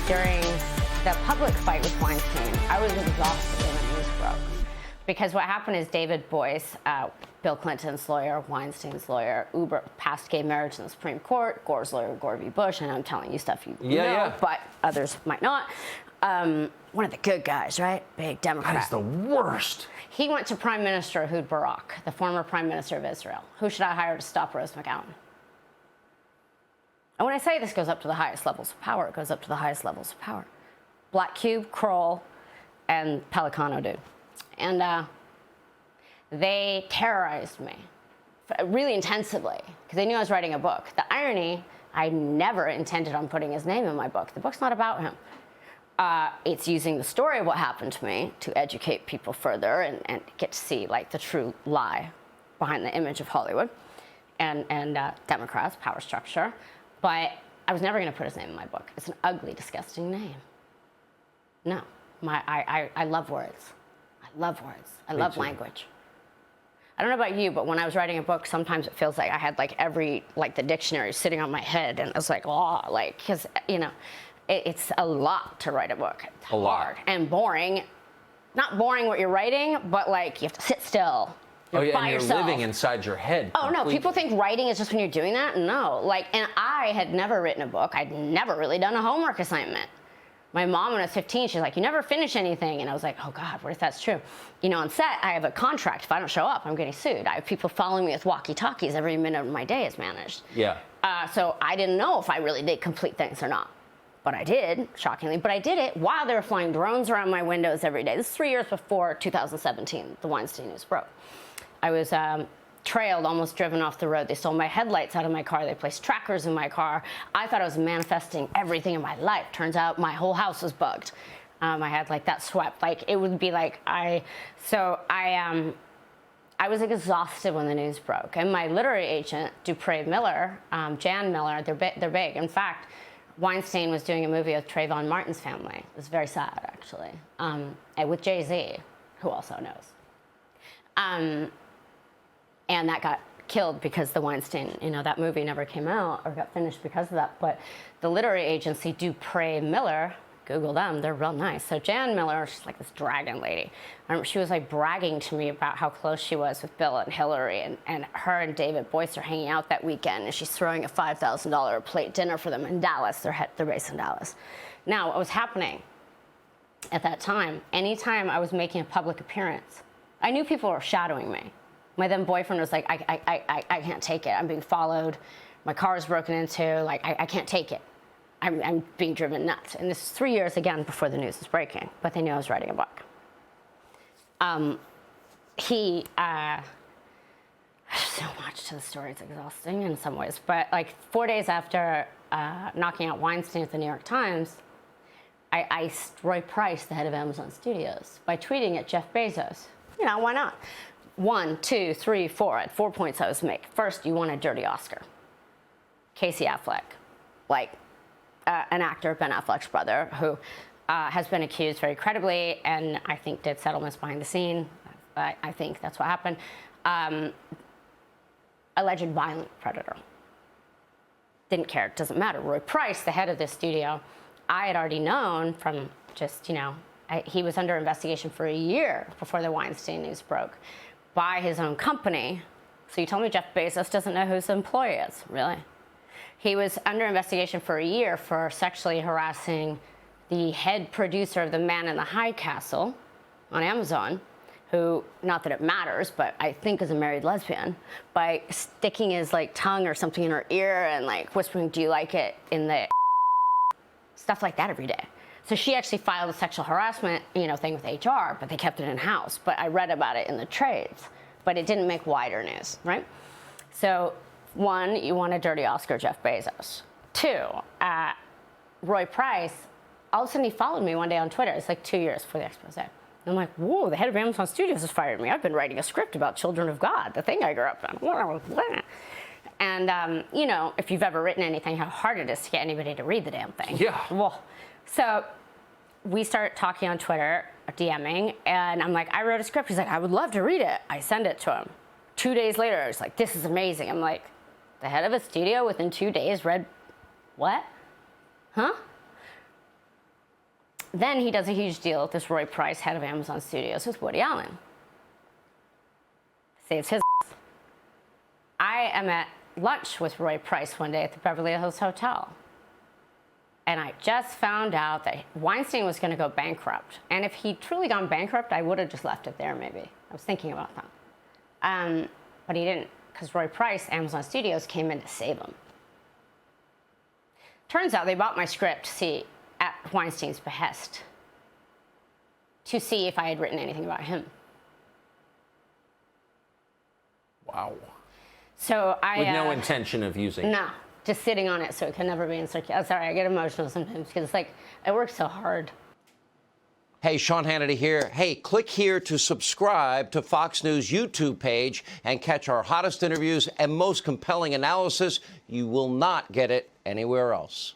during the public fight with Weinstein, I was exhausted when the news broke. Because what happened is David Boyce, Bill Clinton's lawyer, Weinstein's lawyer, Uber passed gay marriage in the Supreme Court, Gore's lawyer, Gore v. Bush, and I'm telling you stuff you know, but others might not. One of the good guys, right? Big Democrat. That is the worst. He went to Prime Minister Ehud Barak, the former Prime Minister of Israel. Who should I hire to stop Rose McGowan? And when I say this goes up to the highest levels of power, it goes up to the highest levels of power. Black Cube, Kroll, and Pelicano dude. And they terrorized me really intensively because they knew I was writing a book. The irony, I never intended on putting his name in my book. The book's not about him. It's using the story of what happened to me to educate people further and get to see like the true lie behind the image of Hollywood and Democrats, power structure. But I was never going to put his name in my book. It's an ugly, disgusting name. No, I love words. I love words. I love language. I don't know about you, but when I was writing a book, sometimes it feels like I had like the dictionary sitting on my head, and it was like, oh, like, because you know, it's a lot to write a book. It's hard and boring. Not boring what you're writing, but like you have to sit still. You're and you're yourself. Living inside your head. Oh, no, people think writing is just when you're doing that. No, like, and I had never written a book. I'd never really done a homework assignment. My mom, when I was 15, she's like, you never finish anything. And I was like, oh, God, what if that's true? You know, on set, I have a contract. If I don't show up, I'm getting sued. I have people following me with walkie-talkies. Every minute of my day is managed. Yeah. So I didn't know if I really did complete things or not. But I did, shockingly. But I did it while they were flying drones around my windows every day. This is 3 years before 2017, the Weinstein news broke. I was trailed, almost driven off the road. They stole my headlights out of my car. They placed trackers in my car. I thought I was manifesting everything in my life. Turns out my whole house was bugged. I had like that swept. Like it would be like I was exhausted when the news broke. And my literary agent, Dupre Miller, Jan Miller, they're big. In fact, Weinstein was doing a movie with Trayvon Martin's family. It was very sad, actually, and with Jay-Z, who also knows. And that got killed because the Weinstein, you know, that movie never came out or got finished because of that. But the literary agency, Dupre Miller, Google them, they're real nice. So Jan Miller, she's like this dragon lady. She was like bragging to me about how close she was with Bill and Hillary, and her and David Boyce are hanging out that weekend, and she's throwing a $5,000 plate dinner for them in Dallas. They're based in Dallas. Now, what was happening at that time, anytime I was making a public appearance, I knew people were shadowing me. My then boyfriend was like, I can't take it. I'm being followed. My car is broken into. Like, I can't take it. I'm being driven nuts. And this is 3 years, again, before the news was breaking. But they knew I was writing a book. So much to the story. It's exhausting in some ways. But, like, 4 days after knocking out Weinstein at the New York Times, I iced Roy Price, the head of Amazon Studios, by tweeting at Jeff Bezos. You know, why not? 1, 2, 3, 4. I had 4 points I was to make. First, you want a dirty Oscar. Casey Affleck, like an actor, Ben Affleck's brother, who has been accused very credibly and I think did settlements behind the scene. I think that's what happened. Alleged violent predator. Didn't care. It doesn't matter. Roy Price, the head of this studio, I had already known from just, you know, he was under investigation for a year before the Weinstein news broke by his own company. So you tell me Jeff Bezos doesn't know who his employee is, really? He was under investigation for a year for sexually harassing the head producer of The Man in the High Castle on Amazon, who, not that it matters, but I think is a married lesbian, by sticking his like tongue or something in her ear and like whispering, "Do you like it?" in the stuff like that every day. So she actually filed a sexual harassment, you know, thing with HR, but they kept it in-house. But I read about it in the trades, but it didn't make wider news, right? So 1, you want a dirty Oscar, Jeff Bezos. 2, Roy Price, all of a sudden he followed me one day on Twitter. It's like 2 years before the expose. And I'm like, whoa, the head of Amazon Studios has fired me. I've been writing a script about Children of God, the thing I grew up on. And, you know, if you've ever written anything, how hard it is to get anybody to read the damn thing. Yeah. Well, so we start talking on Twitter, DMing, and I'm like, I wrote a script. He's like, I would love to read it. I send it to him. 2 days later, I was like, this is amazing. I'm like, the head of a studio within 2 days read what? Huh? then he does a huge deal with this Roy Price, head of Amazon Studios, with Woody Allen. Saves his ass. I am at lunch with Roy Price one day at the Beverly Hills Hotel. And I just found out that Weinstein was going to go bankrupt. And if he'd truly gone bankrupt, I would have just left it there, maybe. I was thinking about that. But he didn't, because Roy Price, Amazon Studios, came in to save him. Turns out they bought my script, at Weinstein's behest, to see if I had written anything about him. Wow. So I... With no intention of using it. No, just sitting on it so it can never be in circulation. I'm sorry, I get emotional sometimes because it's like, I work so hard. Hey, Sean Hannity here. Hey, click here to subscribe to Fox News YouTube page and catch our hottest interviews and most compelling analysis. You will not get it anywhere else.